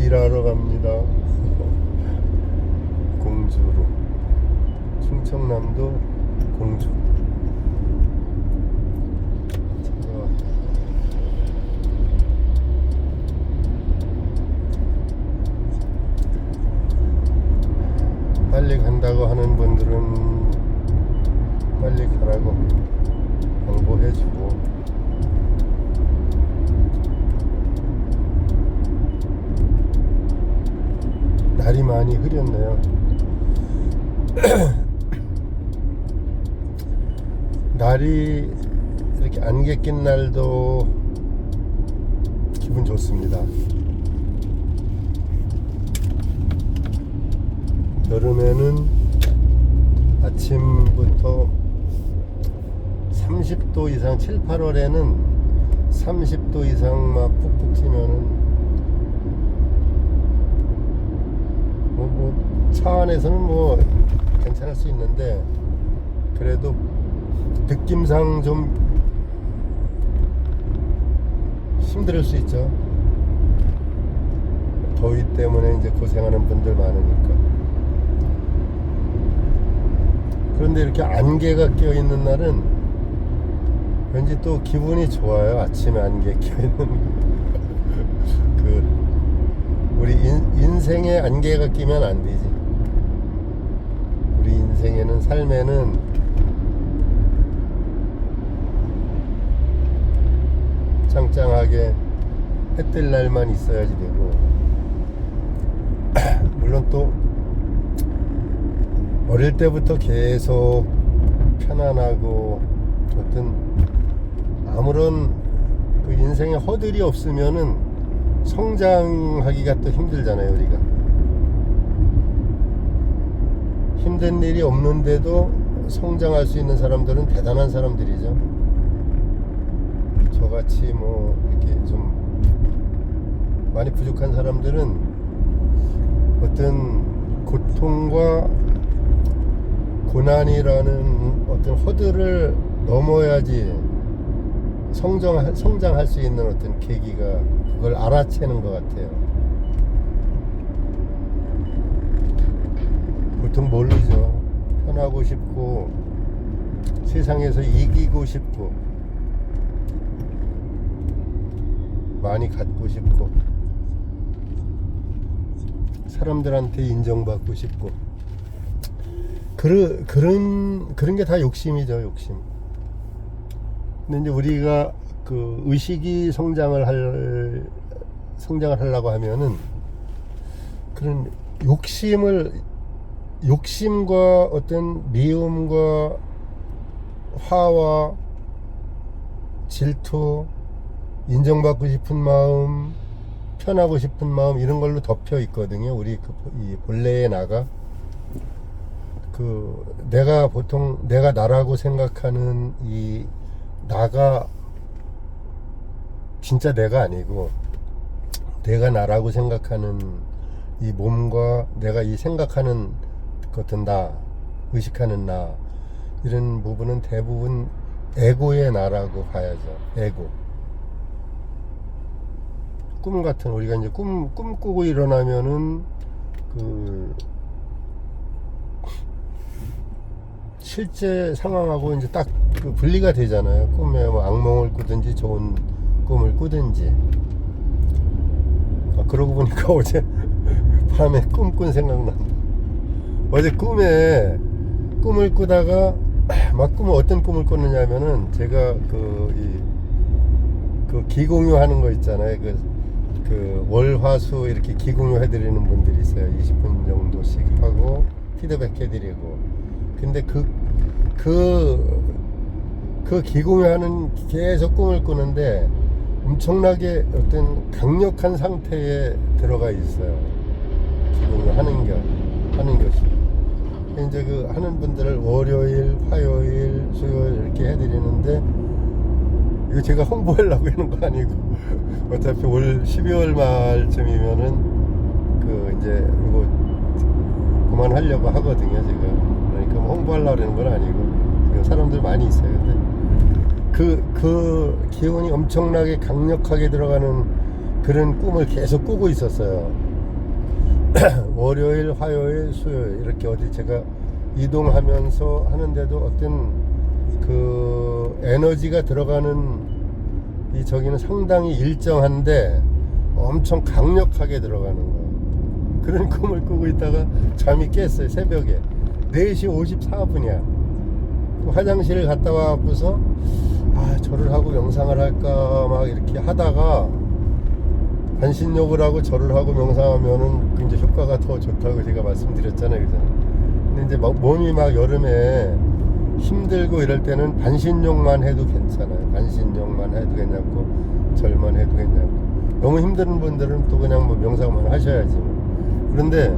일하러 갑니다. 공주로. 충청남도 공주. 빨리 간다고 하는 분들은 빨리 가라고 양보해주고, 날이 많이 흐렸네요. 날이 이렇게 안개 낀 날도 기분 좋습니다. 여름에는 아침부터 30도 이상, 7, 8월에는 30도 이상 막 푹푹 찌면은 차 안에서는 뭐 괜찮을 수 있는데, 그래도 느낌상 좀 힘들 수 있죠. 더위 때문에 이제 고생하는 분들 많으니까. 그런데 이렇게 안개가 껴 있는 날은 왠지 또 기분이 좋아요. 아침에 안개 껴 있는 우리 인생에 안개가 끼면 안 되지. 우리 인생에는, 삶에는 짱짱하게 해 뜰 날만 있어야지 되고, 물론 또 어릴 때부터 계속 편안하고 어떤 아무런 그 인생에 허들이 없으면은 성장하기가 또 힘들잖아요. 우리가 힘든 일이 없는데도 성장할 수 있는 사람들은 대단한 사람들이죠. 저같이 뭐 이렇게 좀 많이 부족한 사람들은 어떤 고통과 고난이라는 어떤 허들을 넘어야지 성장할 수 있는 어떤 계기가, 그걸 알아채는 것 같아요. 보통 모르죠. 편하고 싶고, 세상에서 이기고 싶고, 많이 갖고 싶고, 사람들한테 인정받고 싶고, 그런 게 다 욕심이죠, 욕심. 근데 이제 우리가 그 의식이 성장을 하려고 하면은 그런 욕심과 어떤 미움과 화와 질투, 인정받고 싶은 마음, 편하고 싶은 마음, 이런 걸로 덮여 있거든요. 우리 이 본래의 나가. 내가 나라고 생각하는 이 나가 진짜 내가 아니고, 내가 나라고 생각하는 이 몸과 내가 이 생각하는 것은 나, 의식하는 나, 이런 부분은 대부분 에고의 나라고 봐야죠. 에고. 꿈 같은, 우리가 이제 꿈꾸고 일어나면은 실제 상황하고 이제 딱 분리가 되잖아요. 꿈에 뭐 악몽을 꾸든지 좋은 꿈을 꾸든지. 그러고 보니까 어제 밤에 꿈꾼 생각난다. 어제 꿈을 꾸다가 막 어떤 꿈을 꿨느냐면은, 제가 그 기공유 하는 거 있잖아요. 그 월화수 이렇게 기공유 해드리는 분들이 있어요. 20분 정도씩 하고 피드백 해드리고. 근데 그 기공유하는 계속 꿈을 꾸는데 엄청나게 어떤 강력한 상태에 들어가 있어요. 기공유 하는 것이. 이제 그 하는 분들을 월요일, 화요일, 수요일 이렇게 해드리는데, 이거 제가 홍보하려고 하는 거 아니고 어차피 올 12월 말쯤이면은 이제 이거 그만하려고 하거든요, 제가. 그러니까 뭐 홍보하려고 하는 건 아니고, 지금 사람들 많이 있어요. 근데 그 기운이 엄청나게 강력하게 들어가는 그런 꿈을 계속 꾸고 있었어요. 월요일, 화요일, 수요일 이렇게 어디 제가 이동하면서 하는데도 어떤 그 에너지가 들어가는 이 저기는 상당히 일정한데 엄청 강력하게 들어가는 거예요. 그런 꿈을 꾸고 있다가 잠이 깼어요. 새벽에 4시 54분이야 화장실을 갔다 와갖고서 절을 하고 명상을 할까 막 이렇게 하다가 반신욕을 하고 절을 하고 명상하면은 굉장히 효과가 더 좋다고 제가 말씀드렸잖아요. 그죠? 근데 이제 몸이 막 여름에 힘들고 이럴 때는 반신욕만 해도 괜찮아요. 반신욕만 해도 괜찮고 절만 해도 괜찮고, 너무 힘든 분들은 또 그냥 뭐 명상만 하셔야지 뭐. 그런데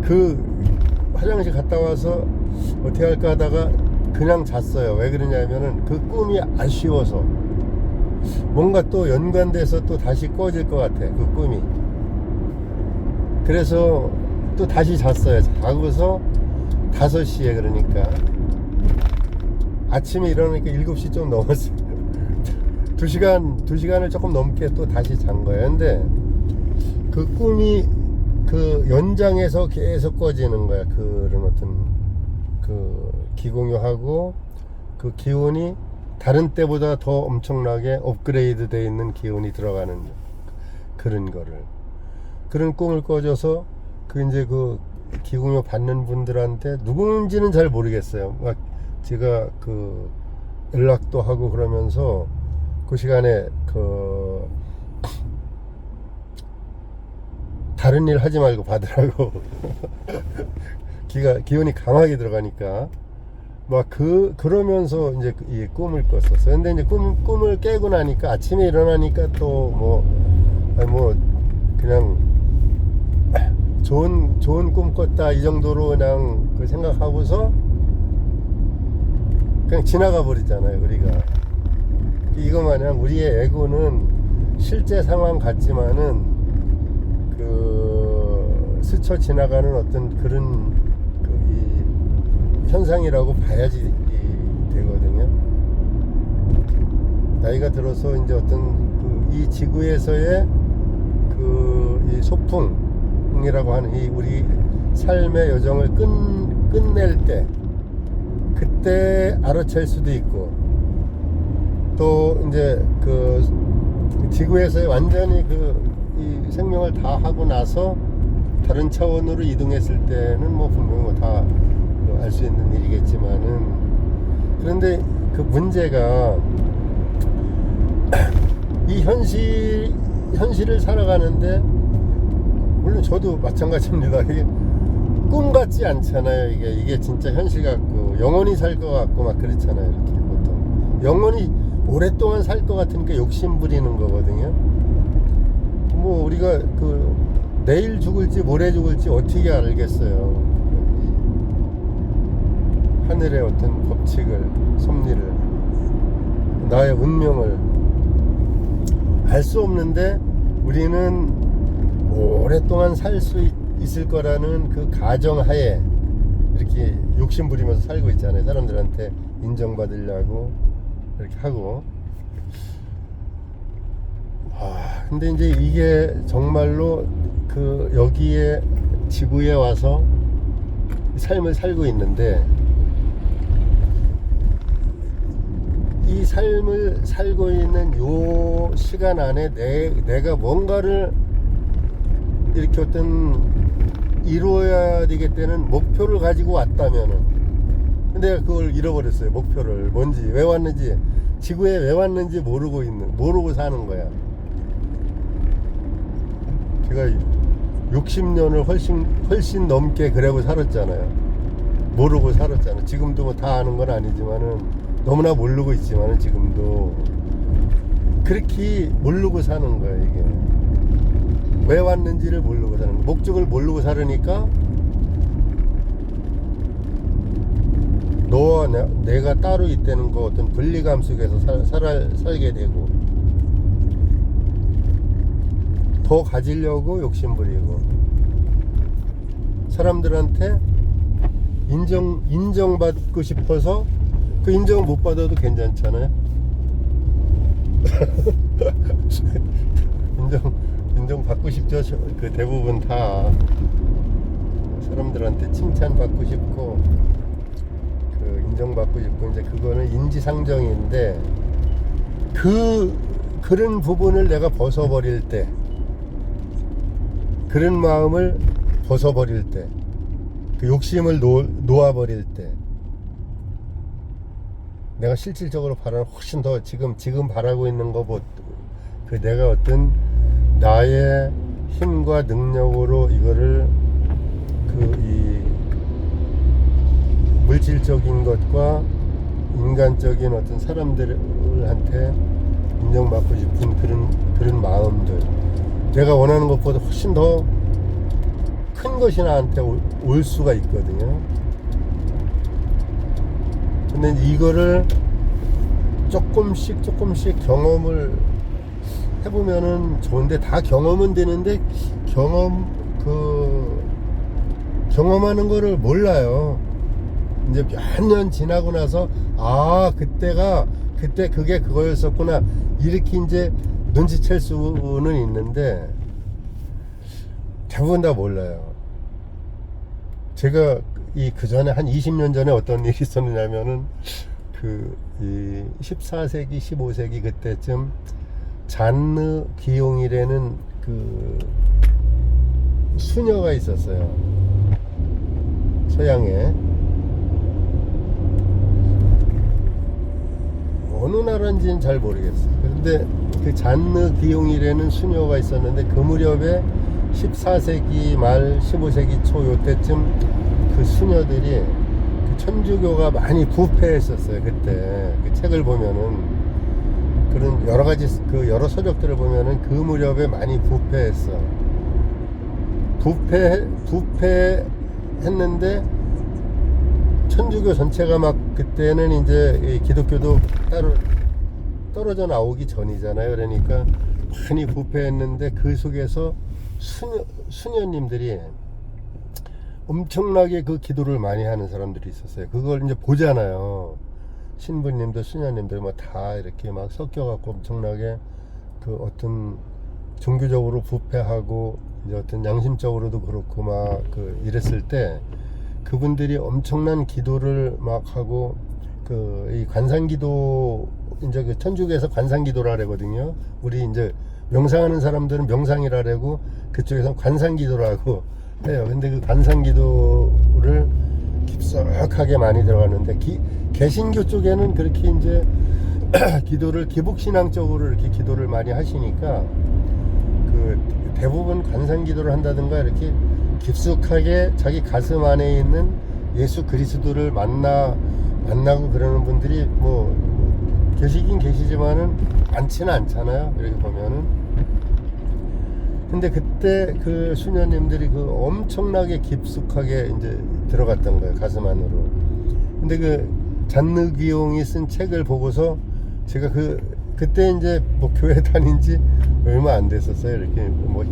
그 화장실 갔다 와서 어떻게 할까 하다가 그냥 잤어요. 왜 그러냐면은 그 꿈이 아쉬워서, 뭔가 또 연관돼서 또 다시 꺼질 것 같아 그 꿈이. 그래서 또 다시 잤어요. 자고서 5시에, 그러니까 아침에 일어나니까 7시 좀 넘었어요. 2시간을 조금 넘게 또 다시 잔 거예요. 근데 그 꿈이 그 연장해서 계속 꺼지는 거야. 그런 어떤 그 기공유하고 그 기운이 다른 때보다 더 엄청나게 업그레이드 되어 있는 기운이 들어가는 그런 거를, 그런 꿈을 꿔줘서 그 이제 그 기공유 받는 분들한테 누군지는 잘 모르겠어요. 막 제가 그 연락도 하고 그러면서 그 시간에 그 다른 일 하지 말고 받으라고 기운이 강하게 들어가니까 막 그러면서 이제 이 꿈을 꿨었어요. 근데 이제 꿈을 깨고 나니까 아침에 일어나니까 또 뭐 그냥 좋은 꿈 꿨다 이 정도로 그냥 그 생각하고서 그냥 지나가 버리잖아요. 우리가 이거 마냥 우리의 에고는 실제 상황 같지만은 그 스쳐 지나가는 어떤 그런 이 현상이라고 봐야지 되거든요. 나이가 들어서 이제 어떤 이 지구에서의 이 소풍이라고 하는 이 우리 삶의 여정을 끝낼 때, 그때 알아챌 수도 있고, 또 이제 그 지구에서의 완전히 이 생명을 다 하고 나서 다른 차원으로 이동했을 때는 뭐 분명히 뭐 다 알 수 있는 일이겠지만은, 그런데 그 문제가 이 현실을 살아가는데, 물론 저도 마찬가지입니다. 이게 꿈 같지 않잖아요. 이게 진짜 현실 같고 영원히 살 것 같고 막 그렇잖아요. 이렇게 보통 영원히 오랫동안 살 것 같으니까 욕심 부리는 거거든요. 뭐 우리가 그 내일 죽을지 모레 죽을지 어떻게 알겠어요. 하늘의 어떤 법칙을, 섭리를, 나의 운명을 알 수 없는데 우리는 오랫동안 살 수 있을 거라는 그 가정하에 이렇게 욕심 부리면서 살고 있잖아요. 사람들한테 인정받으려고 이렇게 하고. 근데 이제 이게 정말로 그 여기에 지구에 와서 삶을 살고 있는데, 이 삶을 살고 있는 요 시간 안에 내가 뭔가를 이렇게 어떤 이루어야 되겠다는 목표를 가지고 왔다면은, 근데 그걸 잃어버렸어요. 목표를 뭔지, 왜 왔는지, 지구에 왜 왔는지 모르고 사는 거야. 제가 60년을 훨씬 넘게 그러고 살았잖아요. 모르고 살았잖아요. 지금도 뭐 다 아는 건 아니지만은, 너무나 모르고 있지만은 지금도 그렇게 모르고 사는 거예요. 이게 왜 왔는지를 모르고 사는 거예요. 목적을 모르고 살으니까 너와 내가 따로 있다는 거, 어떤 분리감 속에서 살게 되고, 더 가지려고 욕심부리고, 사람들한테 인정받고 싶어서 그 인정을 못 받아도 괜찮잖아요. 인정받고 싶죠. 그 대부분 다 사람들한테 칭찬받고 싶고 그 인정받고 싶고 이제 그거는 인지상정인데 그런 부분을 내가 벗어버릴 때 그런 마음을 벗어버릴 때 그 욕심을 놓아버릴 때 내가 실질적으로 바라는 훨씬 더 지금 바라고 있는 것보다 그 내가 어떤 나의 힘과 능력으로 이거를 이 물질적인 것과 인간적인 어떤 사람들한테 인정받고 싶은 그런 마음들 내가 원하는 것보다 훨씬 더 큰 것이 나한테 올 수가 있거든요. 근데 이거를 조금씩 경험을 해보면은 좋은데 다 경험은 되는데 경험하는 거를 몰라요. 이제 몇 년 지나고 나서 그때 그게 그거였었구나 이렇게 이제 눈치챌 수는 있는데 대부분 다 몰라요. 제가 그 전에 한 20년 전에 어떤 일이 있었느냐면은 이 14세기 15세기 그때쯤 잔느 기용이라는 그 수녀가 있었어요. 서양에 어느 나라인지는 잘 모르겠어요. 그런데 그 잔느 기용이라는 수녀가 있었는데 그 무렵에 14세기 말 15세기 초 요때쯤 그 수녀들이 그 천주교가 많이 부패했었어요. 그때 그 책을 보면은 그런 여러 가지 그 여러 서적들을 보면은 그 무렵에 많이 부패했어. 부패했는데 천주교 전체가 막 그때는 이제 기독교도 따로 떨어져 나오기 전이잖아요. 그러니까 많이 부패했는데 그 속에서 수녀님들이 엄청나게 그 기도를 많이 하는 사람들이 있었어요. 그걸 이제 보잖아요. 신부님들, 수녀님들 뭐 다 이렇게 막 섞여갖고 엄청나게 그 어떤 종교적으로 부패하고 이제 어떤 양심적으로도 그렇고 막 그 이랬을 때 그분들이 엄청난 기도를 막 하고 이 관상기도 이제 그 천주교에서 관상기도라 그러거든요. 우리 이제 명상하는 사람들은 명상이라 그러고 그쪽에서는 관상기도라고 해요. 근데 그 관상기도를 깊숙하게 많이 들어갔는데 개신교 쪽에는 그렇게 이제 기도를 기복신앙적으로 이렇게 기도를 많이 하시니까 그 대부분 관상기도를 한다든가 이렇게 깊숙하게 자기 가슴 안에 있는 예수 그리스도를 만나고 그러는 분들이 뭐 계시긴 계시지만은 많지는 않잖아요. 이렇게 보면은. 근데 그때 그 수녀님들이 그 엄청나게 깊숙하게 이제 들어갔던 거예요. 가슴 안으로. 근데 그 잔느 기용이 쓴 책을 보고서 제가 그때 이제 뭐 교회 다닌 지 얼마 안 됐었어요. 이렇게 뭐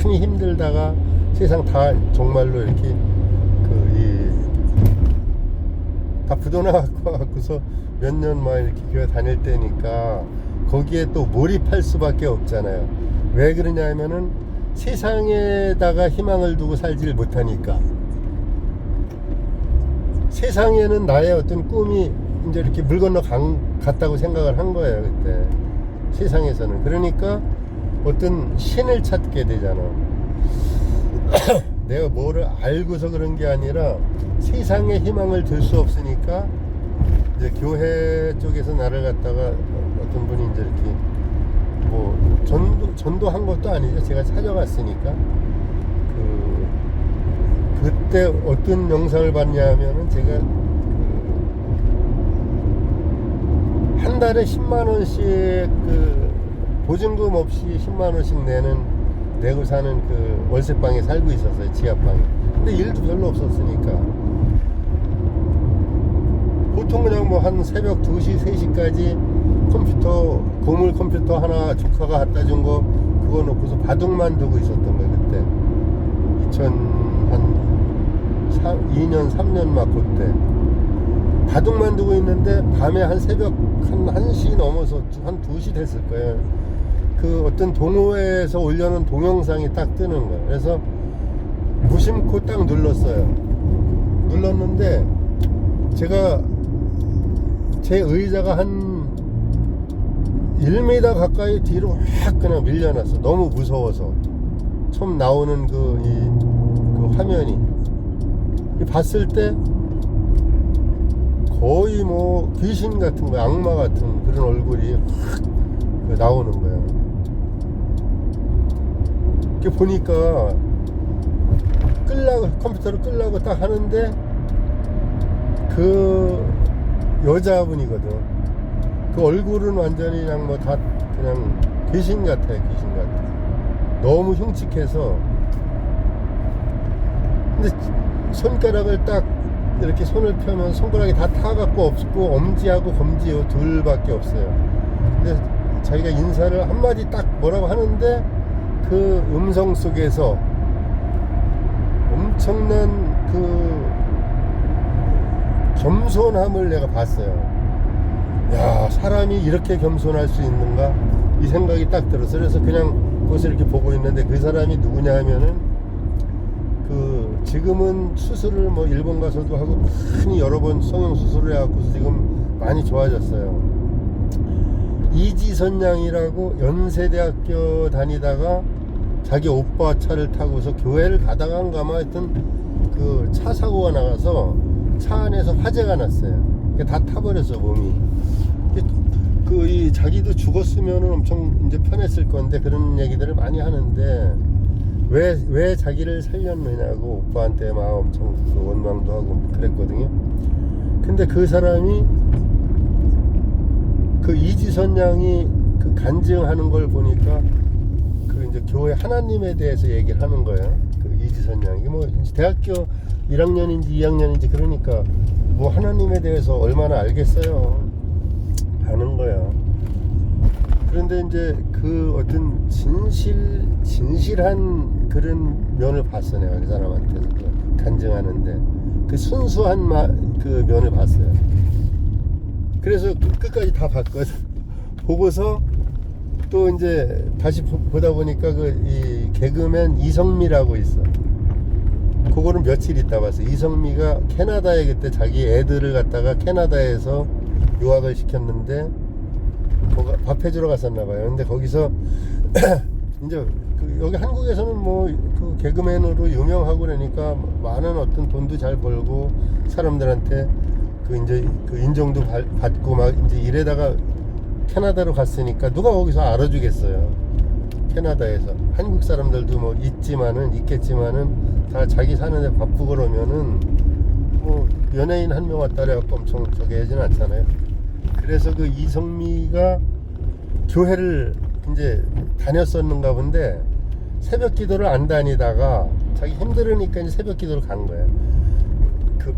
많이 힘들다가 세상 다 정말로 이렇게 다 부도나갖고서 몇 년 만 이렇게 교회 다닐 때니까 거기에 또 몰입할 수밖에 없잖아요. 왜 그러냐 하면은 세상에다가 희망을 두고 살지를 못하니까 세상에는 나의 어떤 꿈이 이제 이렇게 물 건너 갔다고 생각을 한 거예요. 그때 세상에서는. 그러니까 어떤 신을 찾게 되잖아. 내가 뭐를 알고서 그런 게 아니라 세상에 희망을 들 수 없으니까 이제 교회 쪽에서 나를 갖다가 어떤 분이 이제 이렇게 뭐 전도한 것도 아니죠. 제가 찾아갔으니까 그때 어떤 영상을 봤냐 하면은 제가 한 달에 10만 원씩 보증금 없이 10만 원씩 내고 사는 그 월세방에 살고 있었어요. 지하방에. 근데 일도 별로 없었으니까 보통 그냥 뭐 한 새벽 2시 3시까지 고물 컴퓨터 하나 조카가 갖다 준 거 그거 놓고서 바둑만 두고 있었던 거예요. 그때 2년 3년 막 그때 바둑만 두고 있는데 밤에 한 새벽 한 1시 넘어서 한 2시 됐을 거예요. 그 어떤 동호회에서 올려놓은 동영상이 딱 뜨는 거예요. 그래서 무심코 딱 눌렀는데 제가 제 의자가 한 1m 가까이 뒤로 확 그냥 밀려났어. 너무 무서워서. 처음 나오는 그 화면이 봤을 때 거의 뭐 귀신 같은 거, 악마 같은 그런 얼굴이 확 나오는 거예요. 이렇게 보니까 컴퓨터를 끌라고 딱 하는데 그 여자분이거든. 그 얼굴은 완전히 그냥 뭐 다 그냥 귀신 같아요. 귀신 같아. 너무 흉측해서. 근데 손가락을 딱 이렇게 손을 펴면 손가락이 다 타갖고 없고 엄지하고 검지 둘밖에 없어요. 근데 자기가 인사를 한마디 딱 뭐라고 하는데 그 음성 속에서 엄청난 그 겸손함을 내가 봤어요. 야, 사람이 이렇게 겸손할 수 있는가? 이 생각이 딱 들었어요. 그래서 그냥 그것을 이렇게 보고 있는데 그 사람이 누구냐 하면은 그 지금은 수술을 뭐 일본 가서도 하고 많이 여러 번 성형 수술을 해갖고 지금 많이 좋아졌어요. 이지선 양이라고 연세대학교 다니다가 자기 오빠 차를 타고서 교회를 가다가 아마 하여튼 그 차 사고가 나가서 차 안에서 화재가 났어요. 다 타버렸어 몸이. 이 자기도 죽었으면 엄청 이제 편했을 건데 그런 얘기들을 많이 하는데 왜 자기를 살렸느냐고 오빠한테 막 엄청 그 원망도 하고 그랬거든요. 근데 그 사람이 그 이지선 양이 그 간증하는 걸 보니까 그 이제 교회 하나님에 대해서 얘기를 하는 거예요. 그 이지선 양이 뭐 대학교 1학년인지 2학년인지 그러니까 뭐 하나님에 대해서 얼마나 알겠어요 하는 거야. 그런데 이제 그 어떤 진실한 그런 면을 봤어. 내가 그 사람한테서 그 간증하는데 그 순수한 그 면을 봤어요. 그래서 끝까지 다 봤거든. 보고서 또 이제 다시 보다 보니까 이 개그맨 이성미라고 있어. 그거는 며칠 있다 봤어. 이성미가 캐나다에 그때 자기 애들을 갖다가 캐나다에서 유학을 시켰는데 밥 해주러 갔었나 봐요. 근데 거기서 이제 여기 한국에서는 뭐 그 개그맨으로 유명하고 그러니까 많은 어떤 돈도 잘 벌고 사람들한테 그 이제 그 인정도 받고 막 이제 이래다가 캐나다로 갔으니까 누가 거기서 알아주겠어요. 캐나다에서 한국 사람들도 뭐 있겠지만은 다 자기 사는데 바쁘고 그러면은 뭐 연예인 한 명 왔다 그래갖고 엄청 저기 하진 않잖아요. 그래서 그 이성미가 교회를 이제 다녔었는가 본데 새벽 기도를 안 다니다가 자기 힘들으니까 이제 새벽 기도를 간 거예요. 그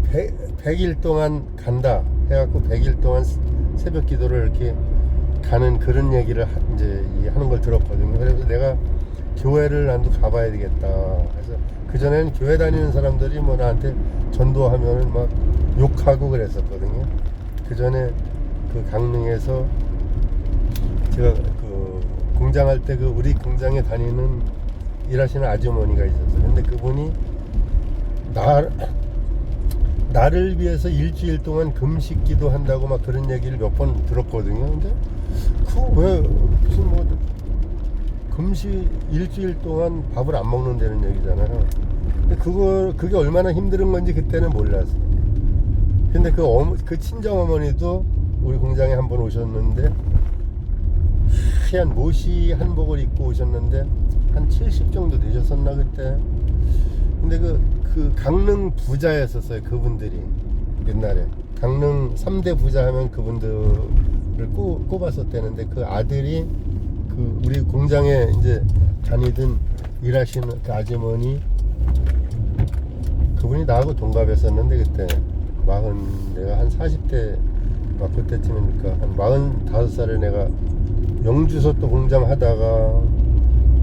100일 동안 간다 해갖고 100일 동안 새벽 기도를 이렇게 가는 그런 얘기를 이제 하는 걸 들었거든요. 그래서 내가 교회를 나도 가봐야 되겠다. 그래서 그전에는 교회 다니는 사람들이 뭐 나한테 전도하면은 막 욕하고 그랬었거든요. 그전에 그 강릉에서 제가 그 공장할 때 그 우리 공장에 다니는 일하시는 아주머니가 있었어요. 근데 그분이 나를 위해서 일주일 동안 금식 기도한다고 막 그런 얘기를 몇 번 들었거든요. 근데 그거 왜 무슨 뭐 금식 일주일 동안 밥을 안 먹는다는 얘기잖아요. 근데 그게 얼마나 힘든 건지 그때는 몰랐어. 근데 그 친정 어머니도 우리 공장에 한번 오셨는데 하얀 모시 한복을 입고 오셨는데 한 70 정도 되셨었나 그때. 근데 그 강릉 부자였었어요. 그분들이 옛날에 강릉 3대 부자 하면 그분들을 꼽았었다는데 그 아들이 그 우리 공장에 이제 다니던 일하시는 그 아주머니 그분이 나하고 동갑이었었는데 그때 내가 한 40대 막 그때쯤이니까 한 45살에 내가 영주소 또 공장 하다가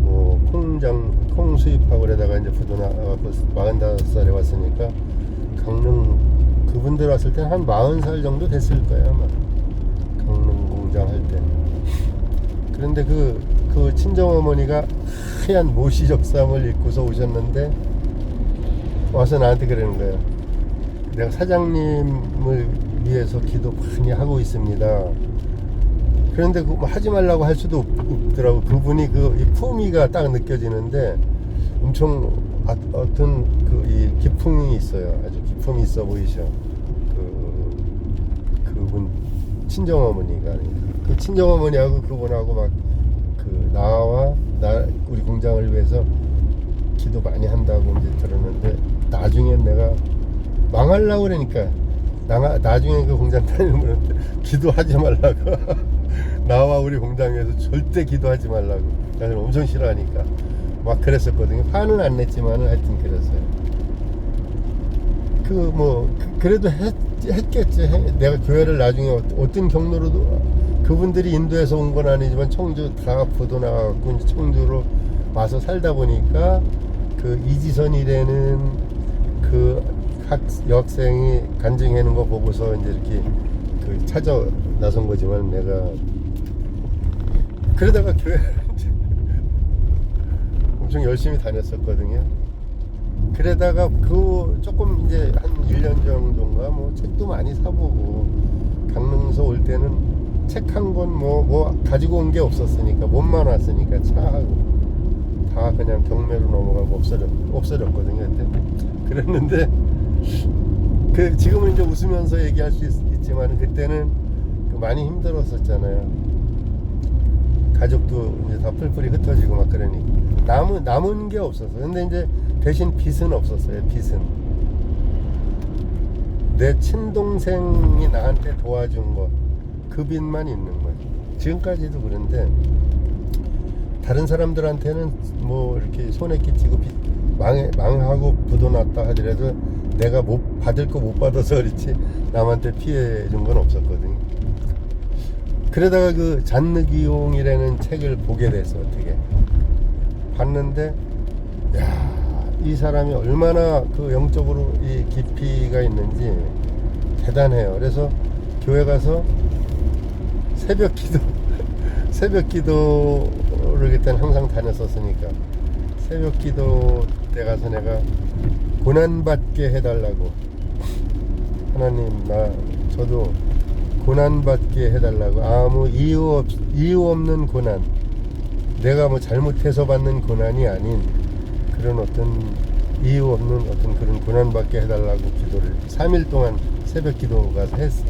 뭐 콩 수입하고 그러다가 이제 부도 나가고 45살에 왔으니까 강릉 그분들 왔을 때는 한 40살 정도 됐을 거야 아마 강릉 공장 할 때. 그런데 그 친정어머니가 하얀 모시 적삼을 입고서 오셨는데 와서 나한테 그러는 거예요. 내가 사장님을 위해서 기도 많이 하고 있습니다. 그런데 그 하지 말라고 할 수도 없더라고. 그분이 그 이 품위가 딱 느껴지는데 엄청 어떤 그 이 기품이 있어요. 아주 기품이 있어 보이셔. 그분 친정어머니가 그 친정어머니하고 그분하고 막 그 우리 공장을 위해서 기도 많이 한다고 이제 들었는데 나중엔 내가 망하려고 그러니까 나중에 그 공장 다니면 기도하지 말라고 나와 우리 공장에서 절대 기도하지 말라고 나는 엄청 싫어하니까 막 그랬었거든요. 화는 안 냈지만은 하여튼 그랬어요. 그래도 했겠지. 내가 교회를 나중에 어떤 경로로도 그분들이 인도에서 온 건 아니지만 청주 다 보도 나가고 이제 청주로 와서 살다 보니까 그 이지선이라는 그 여학생이 간증하는 거 보고서 이제 이렇게 그 찾아 나선 거지만 내가 그러다가 교회 엄청 열심히 다녔었거든요. 그러다가 그 조금 이제 한 1년 정도인가 뭐 책도 많이 사보고 강릉서 올 때는 책 한 권 뭐 가지고 온 게 없었으니까 몸만 왔으니까 차하고 다 그냥 경매로 넘어가고 없어졌거든요. 그때 그랬는데 그 지금은 이제 웃으면서 얘기할 수 있지만 그때는 많이 힘들었었잖아요. 가족도 이제 다 뿔뿔이 흩어지고 막 그러니 남은 게 없었어. 근데 이제 대신 빚은 없었어요. 빚은 내 친동생이 나한테 도와준 것 그 빚만 있는 거지. 지금까지도 그런데 다른 사람들한테는 뭐 이렇게 손에 끼치고 망하고 부도났다 하더라도 내가 못 받을 거 못 받아서 그렇지 남한테 피해 준 건 없었거든요. 그러다가 그 잔느기용이라는 책을 보게 돼서 어떻게 봤는데 이 사람이 얼마나 그 영적으로 이 깊이가 있는지 대단해요. 그래서 교회 가서 새벽 기도를 그때는 항상 다녔었으니까 새벽 기도 때 가서 내가 고난받게 해달라고 하나님 저도 고난받게 해달라고 아무 이유 없는 고난 내가 뭐 잘못해서 받는 고난이 아닌 그런 어떤 이유 없는 어떤 그런 고난받게 해달라고 기도를 3일 동안 새벽 기도 가서 했어.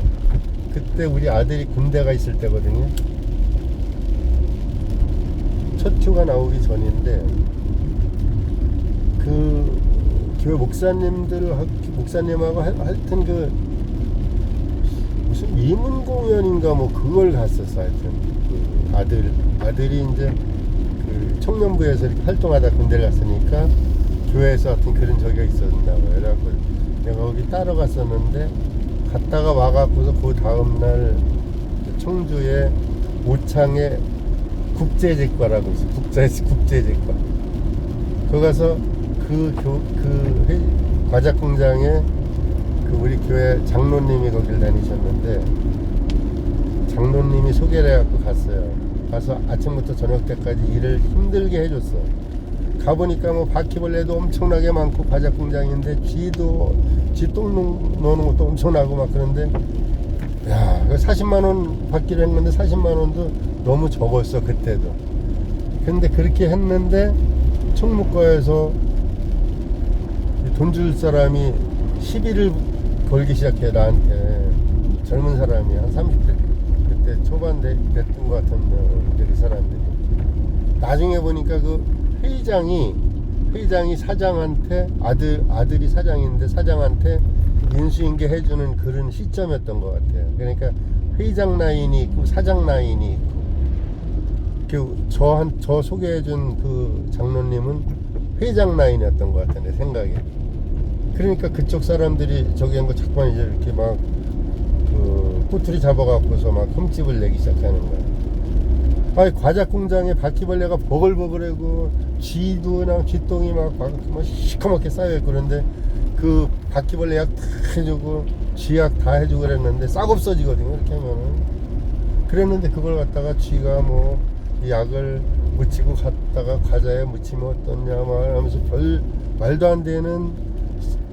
그때 우리 아들이 군대가 있을 때거든요. 첫 휴가 나오기 전인데 그 교회 목사님하고 하여튼 그 무슨 이문 공연인가 뭐 그걸 갔었어. 하여튼 그 아들이 이제 그 청년부에서 이렇게 활동하다 군대를 갔으니까 교회에서 하여튼 그런 적이 있었다고. 그래갖고 내가 거기 따라갔었는데 갔다가 와갖고서 그 다음날 청주에 오창에 국제제과라고 있어. 국제제과. 거기 가서 과자 공장에 그 우리 교회 장로님이 거길 다니셨는데 장로님이 소개를 해갖고 갔어요. 가서 아침부터 저녁 때까지 일을 힘들게 해줬어. 가보니까 뭐 바퀴벌레도 엄청나게 많고 과자 공장인데 쥐 똥 넣는 것도 엄청나고 막 그런데 40만원 받기로 했는데 40만원도 너무 적었어 그때도. 근데 그렇게 했는데 총무과에서 돈 줄 사람이 시비를 걸기 시작해 나한테. 젊은 사람이 한 30대 그때 초반 됐던 것 같은데 그 사람들이 나중에 보니까 그 회장이 사장한테 아들이 사장인데 사장한테 인수인계 해주는 그런 시점이었던 것 같아요. 그러니까 회장 라인이 있고 사장 라인이 있고 저 소개해준 그 장로님은 회장 라인이었던 것 같아요. 내 생각에. 그러니까 그쪽 사람들이 저기 한 거 자꾸만 이제 이렇게 막 그 꼬투리 잡아갖고서 막 흠집을 내기 시작하는 거야. 아니 과자 공장에 바퀴벌레가 버글버글하고 쥐도랑 쥐똥이 막 시커멓게 쌓여있고 그런데 그 바퀴벌레 약 다 해주고 쥐약 다 해주고 그랬는데 싹 없어지거든요. 이렇게 하면은. 그랬는데 그걸 갖다가 쥐가 뭐 이 약을 묻히고 갔다가 과자에 묻히면 어떻냐 막 하면서 별 말도 안 되는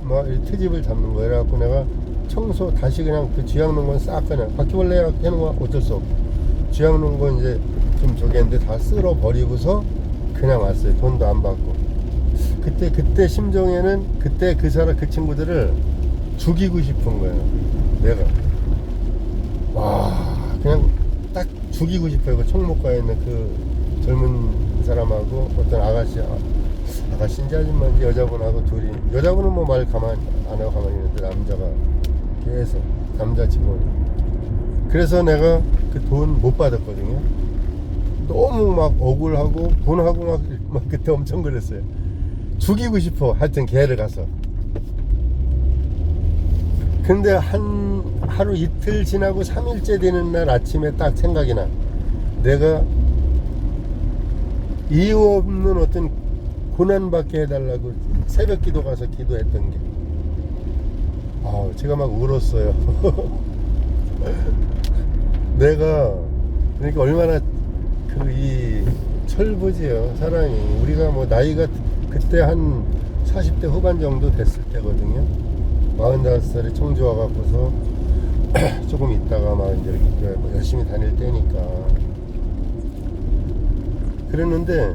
막 트집을 잡는 거야. 그래갖고 내가 청소 다시 그냥 그 쥐약 놓은 건 싹 그냥 바퀴벌레 약 해놓은 거 어쩔 수 없고 쥐약 놓은 건 이제 좀 저기 했는데 다 쓸어 버리고서 그냥 왔어요. 돈도 안 받고. 그때 심정에는 그때 그 사람 그 친구들을 죽이고 싶은 거예요. 내가 와 그냥 딱 죽이고 싶어요. 그 총목가에 있는 그 젊은 사람하고 어떤 아가씨인지 아줌마인지 여자분하고 둘이, 여자분은 뭐 말 가만 안 하고 가만히 있는데 남자가 계속 남자 직원. 그래서 내가 그 돈 못 받았거든요. 너무 막 억울하고 돈하고 막 그때 엄청 그랬어요. 죽이고 싶어. 하여튼 걔를 가서. 근데 하루 이틀 지나고 3일째 되는 날 아침에 딱 생각이 나. 내가 이유 없는 어떤 고난받게 해달라고 새벽 기도 가서 기도했던 게, 제가 막 울었어요. 내가 그러니까 얼마나 이 철부지요 사랑이. 우리가 뭐 나이가 그때 한 40대 후반 정도 됐을 때거든요. 45살에 청주 와갖고서 조금 있다가 막 이제 이렇게 열심히 다닐 때니까 그랬는데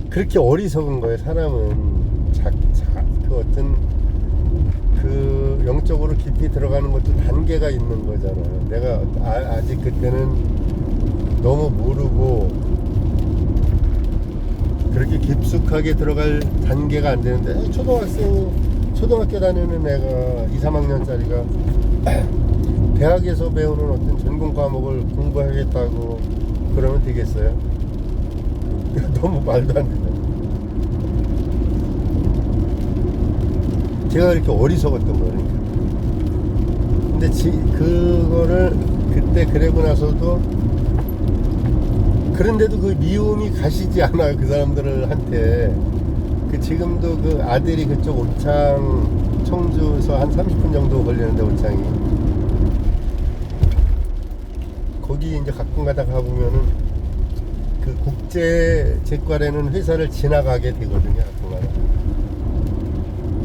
그렇게 어리석은 거예요. 사람은 그 어떤 그 영적으로 깊이 들어가는 것도 단계가 있는 거잖아요. 내가 아직 그때는 너무 모르고 그렇게 깊숙하게 들어갈 단계가 안 되는데, 초등학교 다니는 애가 2, 3학년짜리가 대학에서 배우는 어떤 전공 과목을 공부하겠다고 그러면 되겠어요? 너무 말도 안 되잖아요. 제가 이렇게 어리석었던 거니까. 근데 그거를 그때 그러고 나서도, 그런데도 그 미움이 가시지 않아요. 그 사람들한테. 지금도 그 아들이 그쪽 옥창, 청주에서 한 30분 정도 걸리는데, 옥창이. 거기 이제 가끔 가다가 가보면은 그 국제 제과라는 회사를 지나가게 되거든요. 가끔 가다가.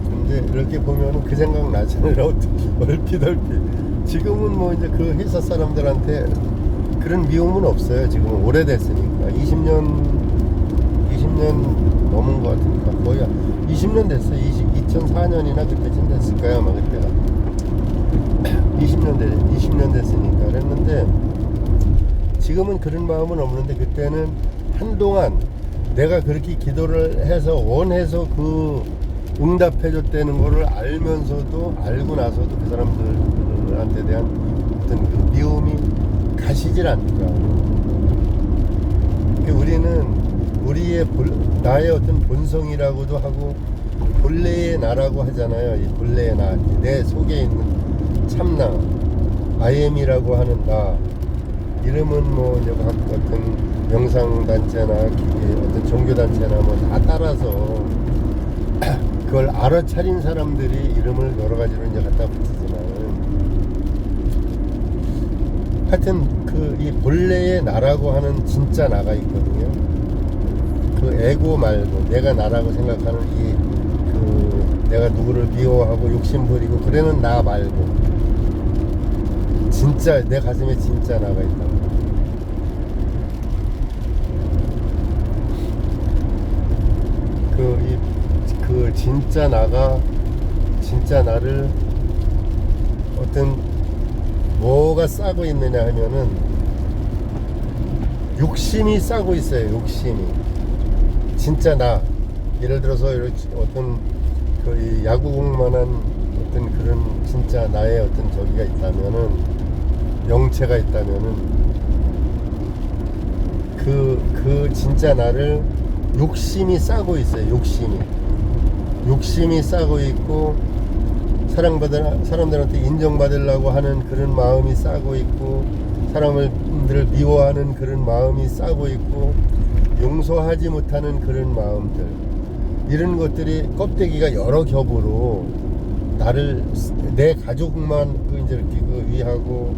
근데 이렇게 보면은 그 생각 나잖아요. 얼핏. 지금은 뭐 이제 그 회사 사람들한테 그런 미움은 없어요. 지금은 오래됐으니까. 20년 넘은 것 같으니까. 거의 20년 됐어요. 2004년이나 그때쯤 됐을까요? 아마 그때가. 20년 됐으니까. 그랬는데, 지금은 그런 마음은 없는데, 그때는 한동안 내가 그렇게 기도를 해서, 원해서 그 응답해줬다는 거를 알면서도, 알고 나서도 그 사람들한테 대한 어떤 그 미움이 가시질 않더라. 우리는 나의 어떤 본성이라고도 하고 본래의 나라고 하잖아요. 이 본래의 나, 내 속에 있는 참나, 아이엠이라고 하는 나. 이름은 뭐 이제 어떤 명상단체나 어떤 종교단체나 뭐 다 따라서 그걸 알아차린 사람들이 이름을 여러 가지로 이제 갖다 붙이지만, 하여튼 이 본래의 나라고 하는 진짜 나가 있거든요. 그 에고 말고 내가 나라고 생각하는 내가 누구를 미워하고 욕심 부리고 그러는 나 말고, 진짜 내 가슴에 진짜 나가 있다. 그 진짜 나가, 진짜 나를 어떤 뭐가 싸고 있느냐 하면은 욕심이 싸고 있어요. 욕심이. 진짜 나, 예를 들어서 어떤 그 야구공만한 어떤 그런 진짜 나의 어떤 저기가 있다면은, 영체가 있다면은 그 진짜 나를 욕심이 싸고 있어요. 욕심이 싸고 있고, 사람들한테 인정받으려고 하는 그런 마음이 싸고 있고, 사람들을 미워하는 그런 마음이 싸고 있고, 용서하지 못하는 그런 마음들, 이런 것들이 껍데기가 여러 겹으로 나를, 내 가족만 이제 이렇게 위하고,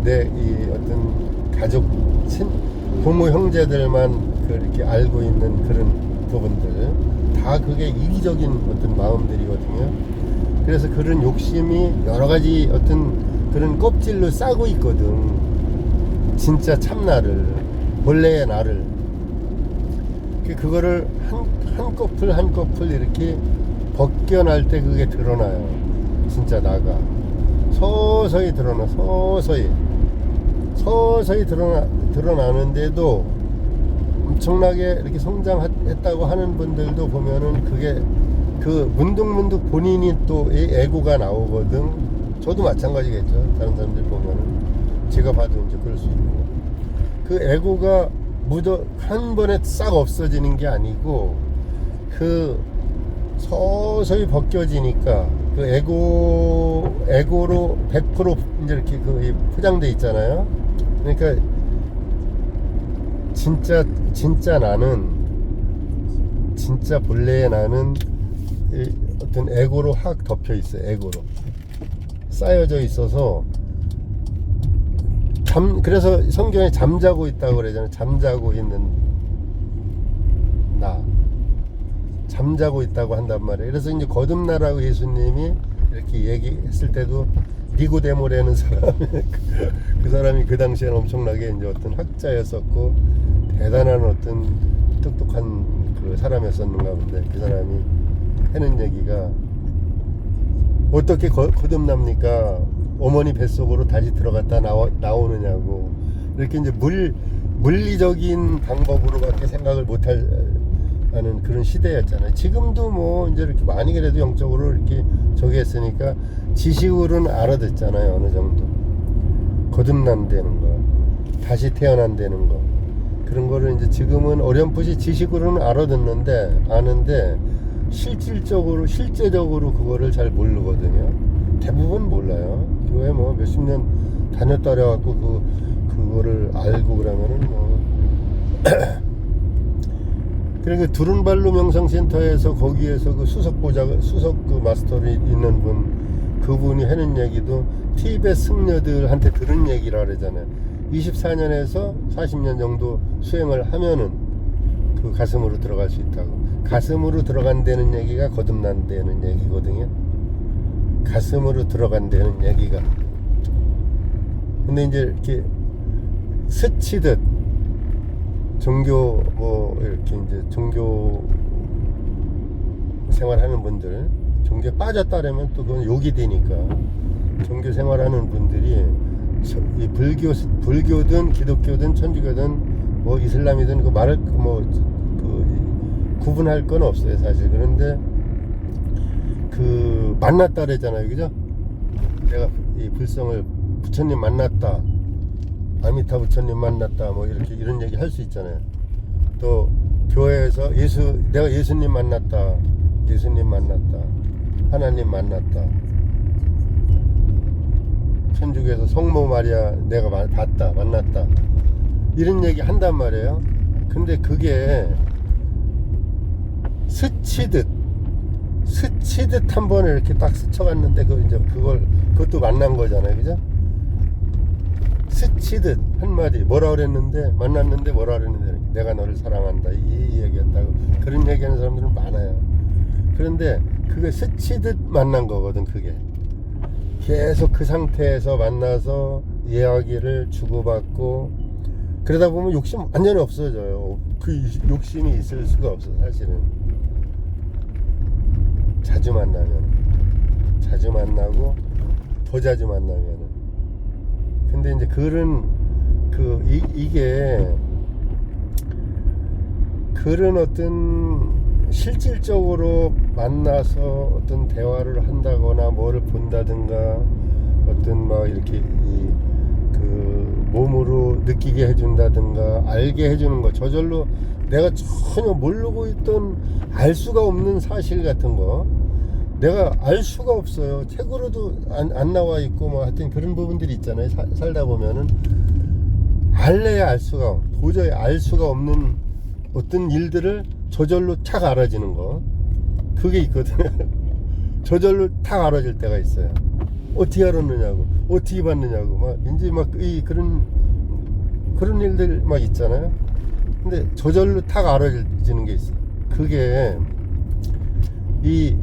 내 이 어떤 가족, 부모 형제들만 그렇게 알고 있는 그런 부분들, 다 그게 이기적인 어떤 마음들이거든요. 그래서 그런 욕심이 여러 가지 어떤 그런 껍질로 싸고 있거든. 진짜 참나를, 본래의 나를. 그거를 한 커플 한 커플 이렇게 벗겨날 때 그게 드러나요. 진짜 나가 서서히 드러나, 서서히 드러나는데도 엄청나게 이렇게 성장했다고 하는 분들도 보면은 그게 그 문득문득 본인이 또 이 에고가 나오거든. 저도 마찬가지겠죠. 다른 사람들 보면은 제가 봐도 이제 그럴 수 있고, 그 에고가 한 번에 싹 없어지는 게 아니고 그 서서히 벗겨지니까 그 에고로 100% 이제 이렇게 그 포장돼 있잖아요. 그러니까 진짜 나는, 진짜 본래의 나는 어떤 에고로 확 덮여 있어요. 에고로 쌓여져 있어서 그래서 성경에 잠자고 있다고 그러잖아요. 잠자고 있는 나, 잠자고 있다고 한단 말이에요. 그래서 이제 거듭나라고 예수님이 이렇게 얘기했을 때도 니고데모라는 사람이 그 사람이 그 당시에는 엄청나게 이제 어떤 학자였었고 대단한 어떤 똑똑한 그 사람이었었는가 본데, 그 사람이 하는 얘기가 어떻게 거듭납니까? 어머니 뱃속으로 다시 들어갔다 나오느냐고. 이렇게 이제 물리적인 방법으로밖에 생각을 못할 하는 그런 시대였잖아요. 지금도 뭐 이제 이렇게 많이 그래도 영적으로 이렇게 저기 했으니까 지식으로는 알아듣잖아요. 어느 정도 거듭난다는 거, 다시 태어난다는 거, 그런 거를 이제 지금은 어렴풋이 지식으로는 아는데 실제적으로 그거를 잘 모르거든요. 대부분 몰라요. 교회 뭐 몇십 년 다녔다 그래갖고 그거를 알고 그러면은 뭐 그러니까 두른발로 명상센터에서 거기에서 그 수석 그 마스터리 있는 그분이 하는 얘기도 티베트 승려들한테 들은 얘기라 그러잖아요. 24년에서 40년 정도 수행을 하면은 그 가슴으로 들어갈 수 있다고. 가슴으로 들어간다는 얘기가 거듭난다는 얘기거든요. 가슴으로 들어간다는 얘기가. 근데 이제 이렇게 스치듯 종교 이렇게 이제 종교 생활하는 분들, 종교에 빠졌다라면 또 그건 욕이 되니까, 종교 생활하는 분들이 이 불교든 기독교든 천주교든 뭐 이슬람이든 구분할 건 없어요 사실. 그런데 그 만났다 그랬잖아요, 그죠? 내가 이 불성을 부처님 만났다, 아미타 부처님 만났다, 뭐 이렇게 이런 얘기 할 수 있잖아요. 또 교회에서 내가 예수님 만났다, 하나님 만났다, 천주교에서 성모 마리아 내가 만났다, 이런 얘기 한단 말이에요. 근데 그게 스치듯 한 번에 이렇게 딱 스쳐갔는데 그것도 만난 거잖아요, 그죠? 스치듯 한마디 뭐라 그랬는데, 만났는데 뭐라 그랬는데 내가 너를 사랑한다 이 얘기였다고, 그런 얘기하는 사람들은 많아요. 그런데 그게 스치듯 만난 거거든. 그게 계속 그 상태에서 만나서 이야기를 주고받고 그러다 보면 욕심 완전히 없어져요. 그 욕심이 있을 수가 없어 사실은. 자주 만나고 더 자주 만나면은. 근데 이제 이게 그런 어떤 실질적으로 만나서 어떤 대화를 한다거나 뭐를 본다든가 어떤 막 이렇게 그 몸으로 느끼게 해준다든가 알게 해주는 거, 저절로 내가 전혀 모르고 있던 알 수가 없는 사실 같은 거 내가 알 수가 없어요. 책으로도 안 나와 있고 뭐 하여튼 그런 부분들이 있잖아요. 살다 보면은 도저히 알 수가 없는 어떤 일들을 저절로 탁 알아지는 거, 그게 있거든요. 저절로 탁 알아질 때가 있어요. 어떻게 알았느냐고, 어떻게 봤느냐고, 그런 그런 일들 막 있잖아요. 근데 저절로 탁 알아지는 게 있어. 그게 이